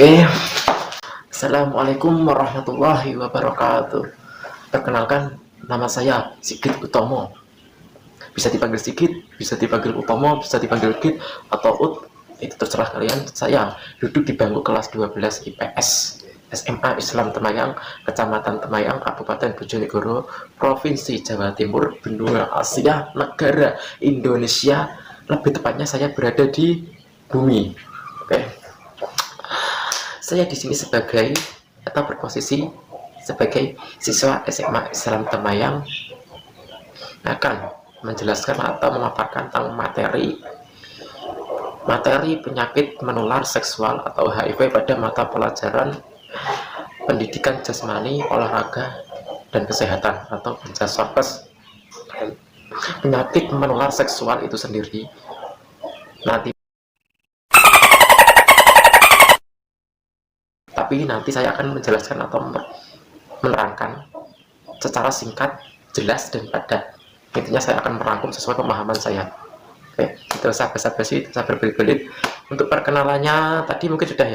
Oke, Assalamualaikum warahmatullahi wabarakatuh. Perkenalkan, nama saya Sigit Utomo. Bisa dipanggil Sigit, bisa dipanggil Utomo, bisa dipanggil Git atau Ut. Itu terserah kalian. Saya duduk di bangku kelas 12 IPS SMA Islam Temayang, Kecamatan Temayang, Kabupaten Bojonegoro, Provinsi Jawa Timur, benua Asia, negara Indonesia. Lebih tepatnya saya berada di bumi. Oke. Saya di sini sebagai atau berposisi sebagai siswa SMA Islam Temayang akan menjelaskan atau memaparkan tentang materi penyakit menular seksual atau HIV pada mata pelajaran pendidikan jasmani, olahraga, dan kesehatan atau Penjaskes. Penyakit menular seksual itu sendiri nanti saya akan menjelaskan atau menerangkan secara singkat, jelas, dan padat. Intinya saya akan merangkum sesuai pemahaman saya. Oke, tidak usah basa-basi, tidak usah berbelit-belit. Untuk perkenalannya tadi mungkin sudah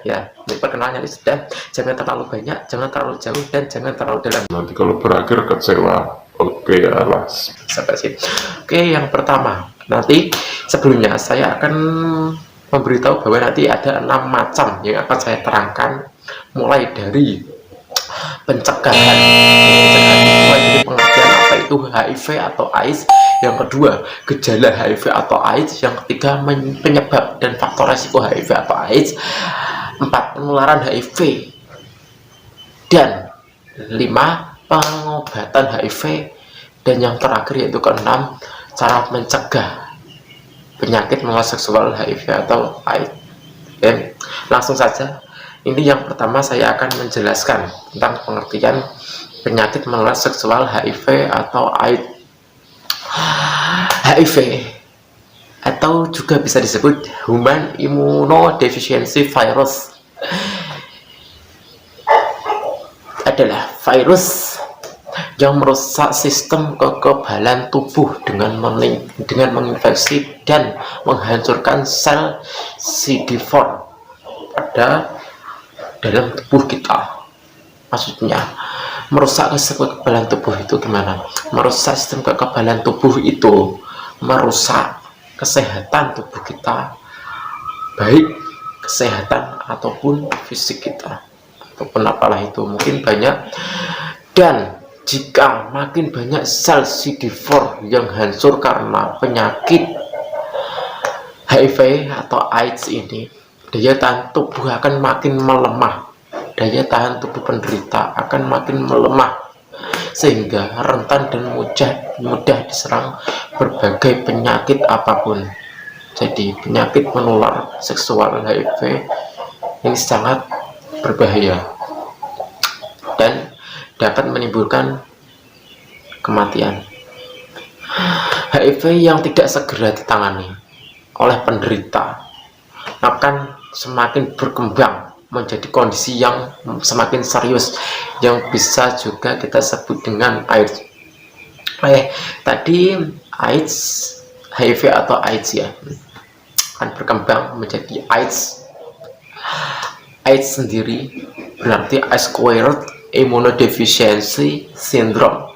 ya. Untuk perkenalannya ini sudah. Jangan terlalu banyak, jangan terlalu jauh, dan jangan terlalu dalam. Nanti kalau berakhir kecewa, oke alas. Oke, yang pertama, nanti sebelumnya saya akan memberitahu bahwa nanti ada 6 macam yang akan saya terangkan, mulai dari pencegahan, mulai dari pengertian apa itu HIV atau AIDS, yang kedua gejala HIV atau AIDS, yang ketiga penyebab dan faktor resiko HIV atau AIDS, 4 penularan HIV, dan 5 pengobatan HIV, dan yang terakhir yaitu ke-6 cara mencegah penyakit menular seksual HIV atau AIDS. Dan langsung saja, ini yang pertama saya akan menjelaskan tentang pengertian penyakit menular seksual HIV atau AIDS. HIV atau juga bisa disebut Human Immunodeficiency Virus adalah virus yang merusak sistem kekebalan tubuh dengan menginfeksi dan menghancurkan sel CD4 pada dalam tubuh kita. Maksudnya merusak kekebalan tubuh itu gimana? Merusak sistem kekebalan tubuh itu merusak kesehatan tubuh kita, baik kesehatan ataupun fisik kita, ataupun apalah itu, mungkin banyak. Dan jika makin banyak sel CD4 yang hancur karena penyakit HIV atau AIDS ini, daya tahan tubuh akan makin melemah, daya tahan tubuh penderita akan makin melemah, sehingga rentan dan mudah diserang berbagai penyakit apapun. Jadi penyakit menular seksual HIV ini sangat berbahaya dan dapat menimbulkan kematian. HIV yang tidak segera ditangani oleh penderita akan semakin berkembang menjadi kondisi yang semakin serius, yang bisa juga kita sebut dengan AIDS. Tadi AIDS, HIV atau AIDS ya, akan berkembang menjadi AIDS. AIDS sendiri berarti acquired immunodeficiency syndrome.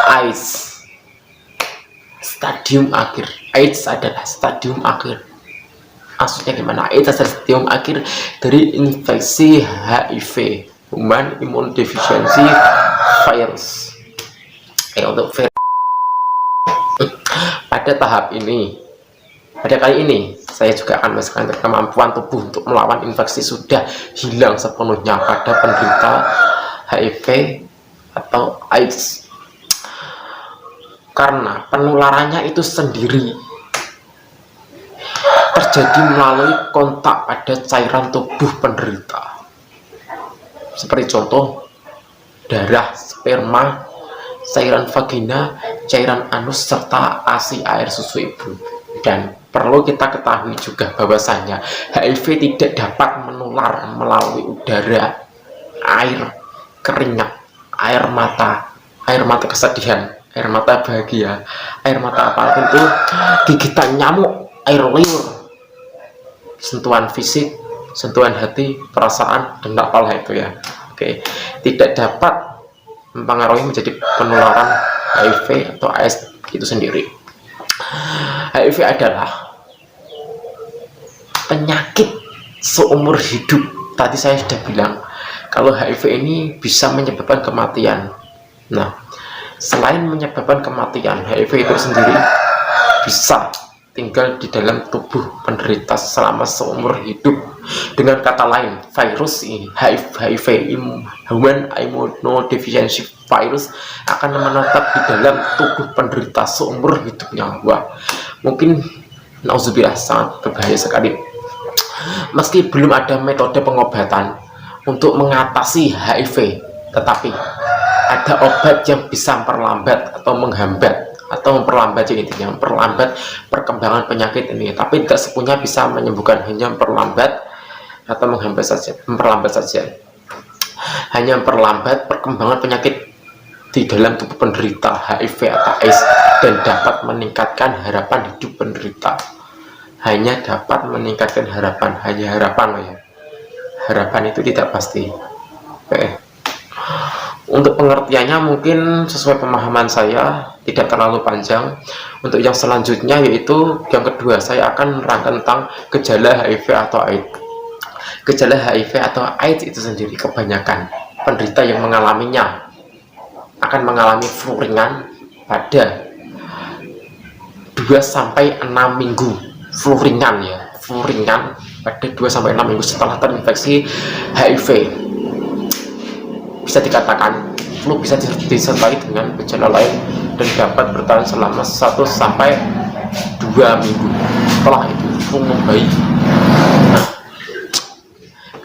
AIDS stadium akhir. AIDS adalah stadium akhir. Maksudnya gimana? AIDS adalah stadium akhir dari infeksi HIV, Human Immunodeficiency Virus. Untuk pada tahap ini, pada kali ini saya juga akan merasakan kemampuan tubuh untuk melawan infeksi sudah hilang sepenuhnya pada penderita HIV atau AIDS, karena penularannya itu sendiri terjadi melalui kontak pada cairan tubuh penderita, seperti contoh darah, sperma, cairan vagina, cairan anus, serta ASI air susu ibu. Dan perlu kita ketahui juga bahwasanya HIV tidak dapat menular melalui udara, air, keringat, air mata kesedihan, air mata bahagia, air mata apapun itu, gigitan nyamuk, air liur, sentuhan fisik, sentuhan hati, perasaan, dan apalah itu ya. Oke, tidak dapat mempengaruhi menjadi penularan HIV atau AIDS itu sendiri. HIV adalah penyakit seumur hidup. Tadi saya sudah bilang kalau HIV ini bisa menyebabkan kematian. Nah, selain menyebabkan kematian, HIV itu sendiri bisa tinggal di dalam tubuh penderita selama seumur hidup. Dengan kata lain, virus ini, HIV, Human Immunodeficiency Virus, akan menetap di dalam tubuh penderita seumur hidupnya. Wah, mungkin nauzubillah, sangat berbahaya sekali. Meski belum ada metode pengobatan untuk mengatasi HIV, tetapi ada obat yang bisa memperlambat atau menghambat atau memperlambat, intinya memperlambat perkembangan penyakit ini, tapi tidak sepenuhnya bisa menyembuhkan, hanya memperlambat atau menghambat saja, memperlambat saja, hanya memperlambat perkembangan penyakit di dalam tubuh penderita HIV atau AIDS dan dapat meningkatkan harapan hidup penderita. Hanya dapat meningkatkan harapan, hanya harapan loh ya. Harapan itu tidak pasti. Oke. Untuk pengertiannya mungkin sesuai pemahaman saya, tidak terlalu panjang. Untuk yang selanjutnya yaitu yang kedua, saya akan menerangkan tentang gejala HIV atau AIDS. Gejala HIV atau AIDS itu sendiri kebanyakan penderita yang mengalaminya akan mengalami flu ringan pada 2-6 minggu. Flu ringan ya, flu ringan pada 2-6 minggu setelah terinfeksi HIV. Bisa dikatakan flu bisa disertai dengan gejala lain dan dapat bertahan selama 1-2 minggu. Setelah itu flu membaik. Nah,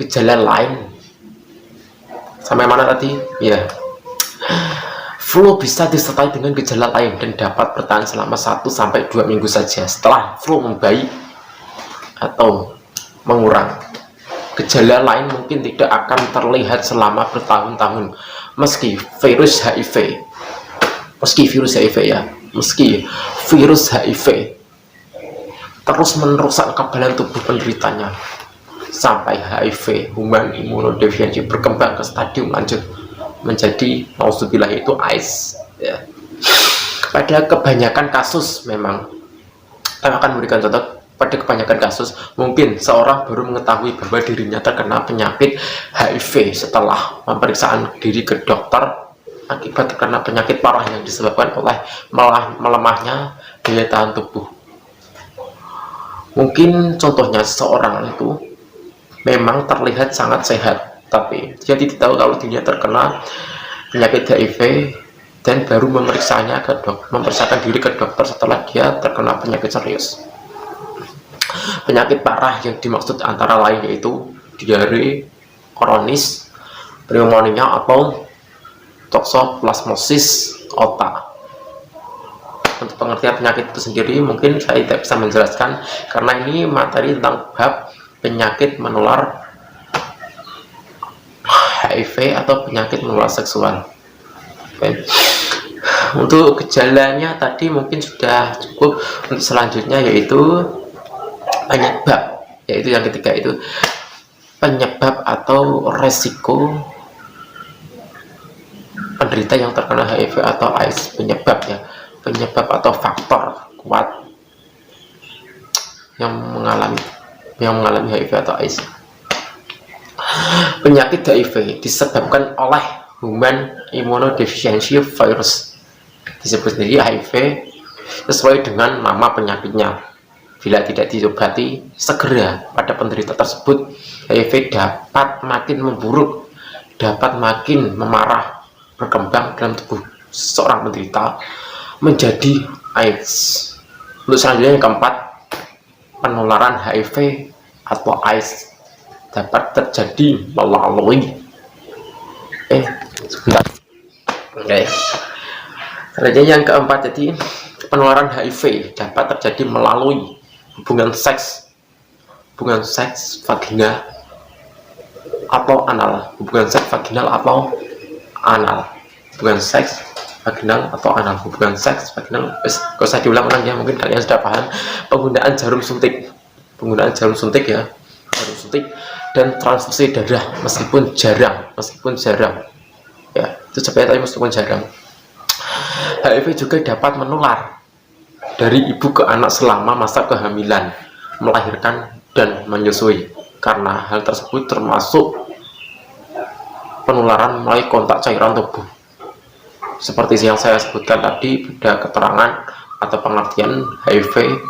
gejala lain sampai mana tadi? Ya, flu bisa disertai dengan gejala lain dan dapat bertahan selama 1-2 minggu saja setelah flu membaik atau mengurang. Gejala lain mungkin tidak akan terlihat selama bertahun-tahun meski virus HIV terus merusak kekebalan tubuh penderitanya sampai HIV, Human Immunodeficiency, berkembang ke stadium lanjut menjadi nauzubillah itu AIDS ya. Pada kebanyakan kasus memang saya akan memberikan contoh. Pada kebanyakan kasus mungkin seorang baru mengetahui bahwa dirinya terkena penyakit HIV setelah pemeriksaan diri ke dokter akibat terkena penyakit parah yang disebabkan oleh melemahnya daya tahan tubuh. Mungkin contohnya seseorang itu memang terlihat sangat sehat, tapi dia tidak tahu kalau dirinya terkena penyakit HIV dan baru memeriksakan diri ke dokter setelah dia terkena penyakit serius. Penyakit parah yang dimaksud antara lain yaitu diare kronis, pneumonia atau toksoplasmosis otak. Untuk pengertian penyakit itu sendiri mungkin saya tidak bisa menjelaskan karena ini materi tentang bab penyakit menular HIV atau penyakit menular seksual. Oke. Untuk gejalanya tadi mungkin sudah cukup. Untuk selanjutnya yaitu penyebab, yaitu yang ketiga itu penyebab atau resiko penderita yang terkena HIV atau AIDS. Penyebab atau faktor kuat yang mengalami HIV atau AIDS. Penyakit HIV disebabkan oleh Human Immunodeficiency Virus, disebut sendiri HIV sesuai dengan nama penyakitnya. Bila tidak diobati segera pada penderita tersebut, HIV dapat makin memburuk, dapat makin memarah, berkembang dalam tubuh seorang penderita menjadi AIDS. Untuk selanjutnya yang keempat, penularan HIV atau AIDS dapat terjadi melalui selanjutnya yang keempat, jadi penularan HIV dapat terjadi melalui hubungan seks vaginal atau anal, hubungan seks vaginal atau anal. Gak usah diulang-ulang ya, mungkin kalian sudah paham. Penggunaan jarum suntik ya, jarum suntik dan transfusi darah meskipun jarang ya, itu sebenarnya tapi meskipun jarang. HIV juga dapat menular dari ibu ke anak selama masa kehamilan, melahirkan dan menyusui. Karena hal tersebut termasuk penularan melalui kontak cairan tubuh. Seperti yang saya sebutkan tadi, pada keterangan atau pengertian HIV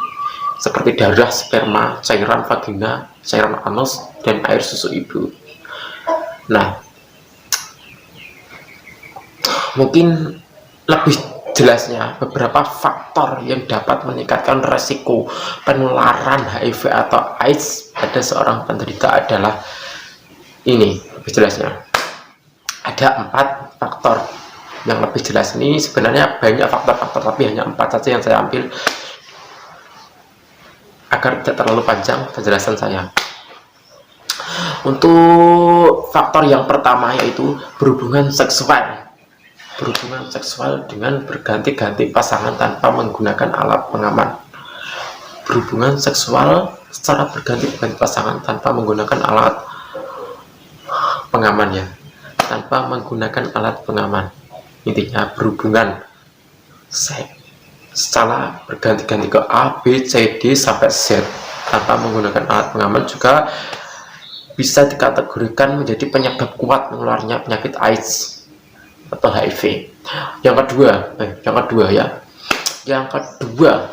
seperti darah, sperma, cairan vagina, cairan anus, dan air susu ibu. Nah, mungkin lebih jelasnya beberapa faktor yang dapat meningkatkan resiko penularan HIV atau AIDS pada seorang penderita adalah ini. Lebih jelasnya ada 4 faktor. Yang lebih jelas ini sebenarnya banyak faktor-faktor, tapi hanya 4 saja yang saya ambil agar tidak terlalu panjang penjelasan saya. Untuk faktor yang pertama yaitu berhubungan seksual dengan berganti-ganti pasangan tanpa menggunakan alat pengaman. Berhubungan seksual secara berganti-ganti pasangan tanpa menggunakan alat pengaman, ya, tanpa menggunakan alat pengaman. Intinya berhubungan seks secara berganti-ganti ke A, B, C, D sampai Z tanpa menggunakan alat pengaman juga bisa dikategorikan menjadi penyebab kuat menularnya penyakit AIDS atau HIV. Yang kedua,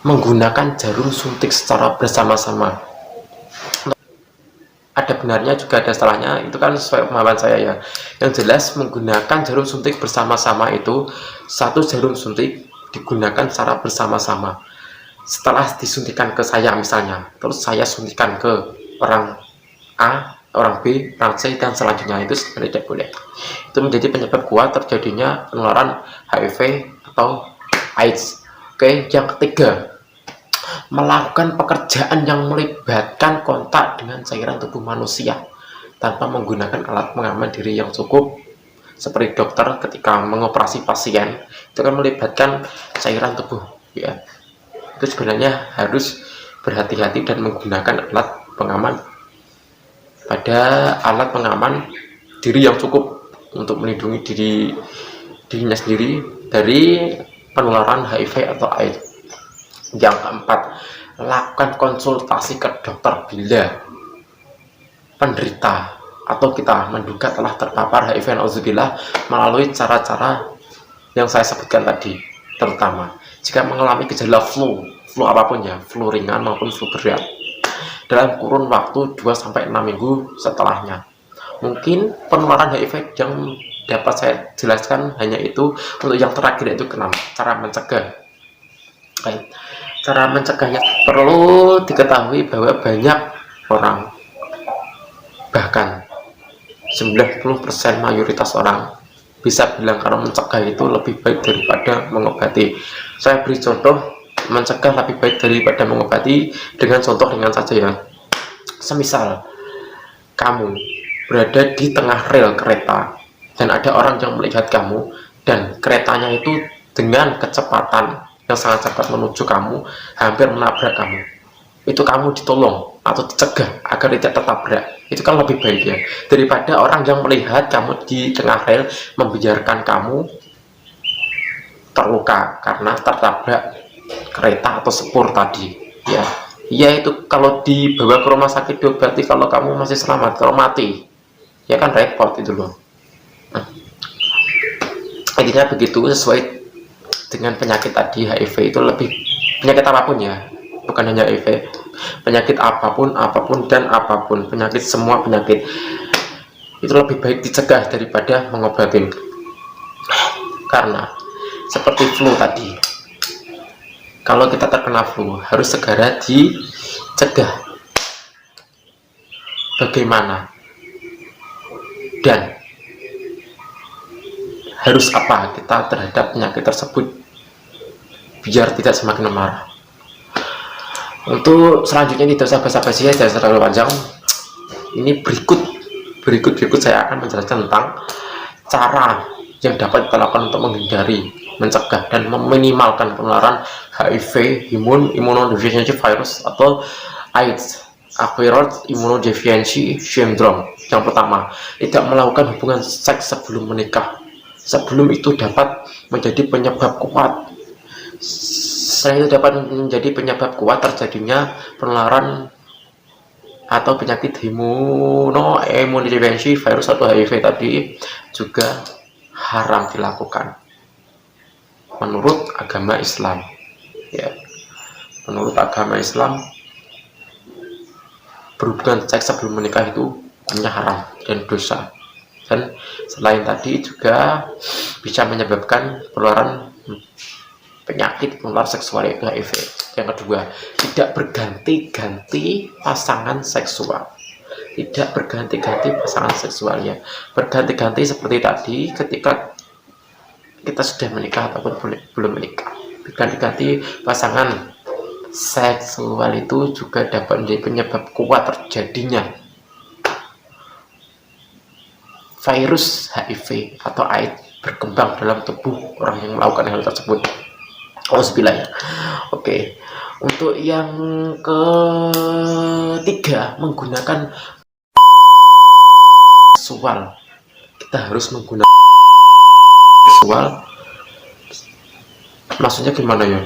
menggunakan jarum suntik secara bersama-sama. Ada benarnya juga ada salahnya, itu kan sesuai pemahaman saya ya. Yang jelas menggunakan jarum suntik bersama-sama itu, satu jarum suntik digunakan secara bersama-sama. Setelah disuntikan ke saya misalnya, terus saya suntikan ke orang A, orang B, orang C, dan selanjutnya, itu sebenarnya tidak boleh. Itu menjadi penyebab kuat terjadinya penularan HIV atau AIDS. Oke, yang ketiga, melakukan pekerjaan yang melibatkan kontak dengan cairan tubuh manusia tanpa menggunakan alat pengaman diri yang cukup, seperti dokter ketika mengoperasi pasien, itu kan melibatkan cairan tubuh, ya. Itu sebenarnya harus berhati-hati dan menggunakan alat pengaman diri yang cukup untuk melindungi dirinya sendiri dari penularan HIV atau AIDS. Yang keempat, lakukan konsultasi ke dokter bila penderita atau kita menduga telah terpapar HIV nauzubillah melalui cara-cara yang saya sebutkan tadi, terutama jika mengalami gejala flu apapun ya, flu ringan maupun flu berat, dalam kurun waktu 2-6 minggu setelahnya. Mungkin penularan HIV yang dapat saya jelaskan hanya itu. Untuk yang terakhir yaitu cara mencegah. Cara mencegahnya perlu diketahui bahwa banyak orang, bahkan 90% mayoritas orang bisa bilang kalau mencegah itu lebih baik daripada mengobati. Saya beri contoh, mencegah lebih baik daripada mengobati dengan contoh ringan saja ya. Semisal kamu berada di tengah rel kereta dan ada orang yang melihat kamu dan keretanya itu dengan kecepatan yang sangat cepat menuju kamu, hampir menabrak kamu, itu kamu ditolong atau dicegah agar tidak tertabrak. Itu kan lebih baik ya, daripada orang yang melihat kamu di tengah rel membiarkan kamu terluka karena tertabrak kereta atau sepur tadi, ya. Ya, itu kalau dibawa ke rumah sakit berarti kalau kamu masih selamat, kalau mati ya kan repot itu loh. Nah, intinya begitu. Sesuai dengan penyakit tadi, HIV itu lebih penyakit apapun ya, bukan hanya HIV, penyakit apapun dan apapun, penyakit, semua penyakit itu lebih baik dicegah daripada mengobati. Karena seperti flu tadi, kalau kita terkena flu harus segera dicegah. Bagaimana dan harus apa kita terhadap penyakit tersebut biar tidak semakin marah. Untuk selanjutnya tidak usah basa-basi, tidak terlalu panjang. Ini berikut saya akan menjelaskan tentang cara yang dapat kita lakukan untuk menghindari, mencegah dan meminimalkan penularan HIV, immunodeficiency virus atau AIDS acquired immunodeficiency syndrome. Yang pertama, tidak melakukan hubungan seks sebelum menikah. Sebelum itu dapat menjadi penyebab kuat. Selain itu dapat menjadi penyebab kuat terjadinya penularan atau penyakit immunodeficiency virus atau HIV tadi juga haram dilakukan menurut agama Islam. Ya, menurut agama Islam berhubungan seks sebelum menikah itu hanya haram dan dosa, dan selain tadi juga bisa menyebabkan penularan penyakit menular seksual yaitu HIV. Yang kedua, tidak berganti-ganti pasangan seksual. Tidak berganti-ganti pasangan seksualnya. Berganti-ganti seperti tadi ketika kita sudah menikah ataupun belum menikah. Berganti-ganti pasangan seksual itu juga dapat menjadi penyebab kuat terjadinya virus HIV atau AIDS berkembang dalam tubuh orang yang melakukan hal tersebut. Alhamdulillah ya. Oke, untuk yang ketiga, menggunakan seksual. Kita harus menggunakan seksual. Maksudnya gimana ya?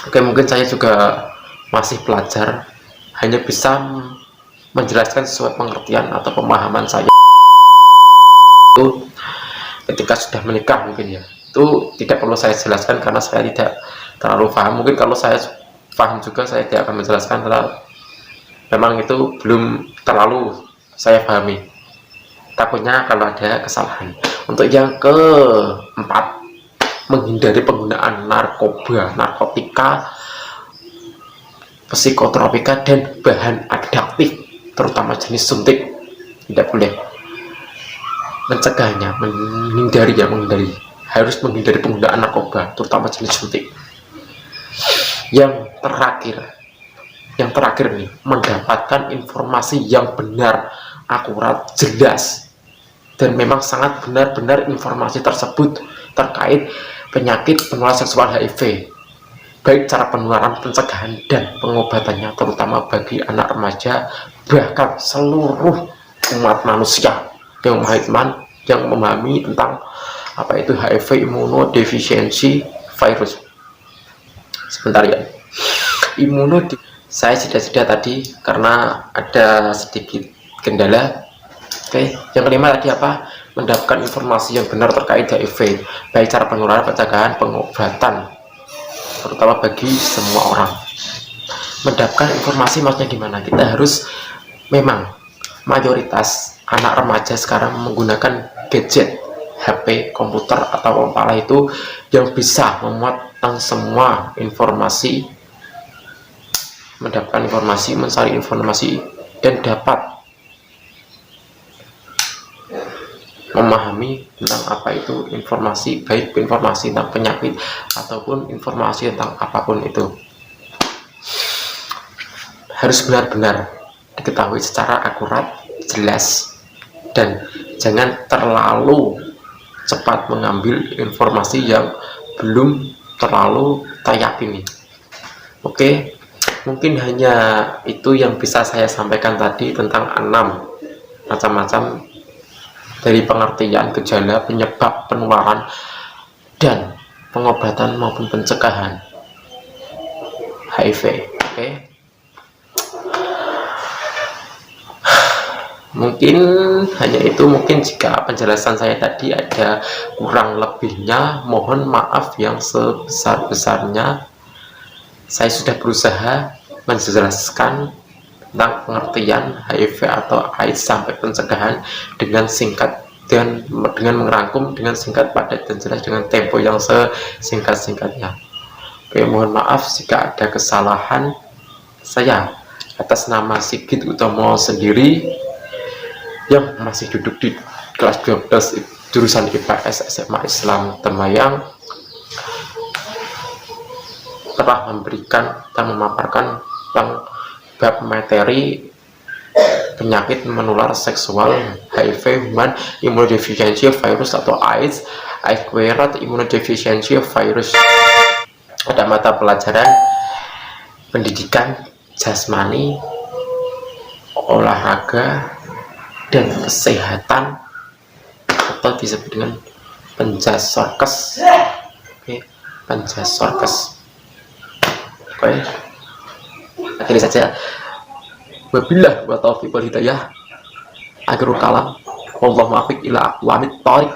Oke, mungkin saya juga masih pelajar, hanya bisa menjelaskan sesuai pengertian atau pemahaman saya itu ketika sudah menikah. Mungkin ya itu tidak perlu saya jelaskan karena saya tidak terlalu paham. Mungkin kalau saya paham juga saya tidak akan menjelaskan karena memang itu belum terlalu saya pahami, takutnya kalau ada kesalahan. Untuk yang keempat, menghindari penggunaan narkotika, psikotropika, dan bahan adiktif terutama jenis suntik. Tidak boleh. Mencegahnya, menghindari, harus menghindari penggunaan narkoba terutama jenis suntik. Yang terakhir nih, mendapatkan informasi yang benar, akurat, jelas, dan memang sangat benar-benar informasi tersebut terkait penyakit penular seksual HIV, baik cara penularan, pencegahan, dan pengobatannya, terutama bagi anak remaja, bahkan seluruh umat manusia yang memahami tentang apa itu HIV immunodeficiency virus. Sebentar ya, saya sudah tadi karena ada sedikit kendala. Oke, yang kelima tadi apa? Mendapatkan informasi yang benar terkait HIV, baik cara penularan, pencegahan, pengobatan, terutama bagi semua orang. Mendapatkan informasi maksudnya gimana? Kita harus, memang mayoritas anak remaja sekarang menggunakan gadget, HP, komputer atau apalah itu yang bisa memuat tentang semua informasi, mendapatkan informasi, mencari informasi, dan dapat memahami tentang apa itu informasi, baik informasi tentang penyakit ataupun informasi tentang apapun itu. Harus benar-benar diketahui secara akurat, jelas, dan jangan terlalu cepat mengambil informasi yang belum terlalu terjangkau. Oke, mungkin hanya itu yang bisa saya sampaikan tadi tentang 6 macam-macam dari pengertian gejala, penyebab penularan, dan pengobatan maupun pencegahan HIV. Oke, mungkin hanya itu. Mungkin jika penjelasan saya tadi ada kurang lebihnya, mohon maaf yang sebesar-besarnya. Saya sudah berusaha menjelaskan tentang pengertian HIV atau AIDS sampai pencegahan dengan singkat dan dengan merangkum dengan singkat, padat, dan jelas dengan tempo yang sesingkat-singkatnya. Oke, mohon maaf jika ada kesalahan. Saya atas nama Sigit Utomo sendiri yang masih duduk di kelas 12 jurusan IPS SMA Islam Temayang telah memberikan dan memaparkan tentang bab materi penyakit menular seksual HIV, human immunodeficiency virus atau AIDS, acquired immunodeficiency virus. Ada mata pelajaran pendidikan jasmani, olahraga dan kesehatan, atau disebut dengan penjasorkes. Oke, penjasorkes. Oke, akhirnya saja. Wabillah wa taufiq wal hidayah. Akhirul kalam. Wallahu muwaffiq ila aqwamit thoriq.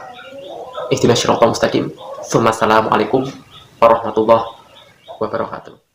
Ihdinas siratal mustaqim. Assalamualaikum warahmatullahi wabarakatuh.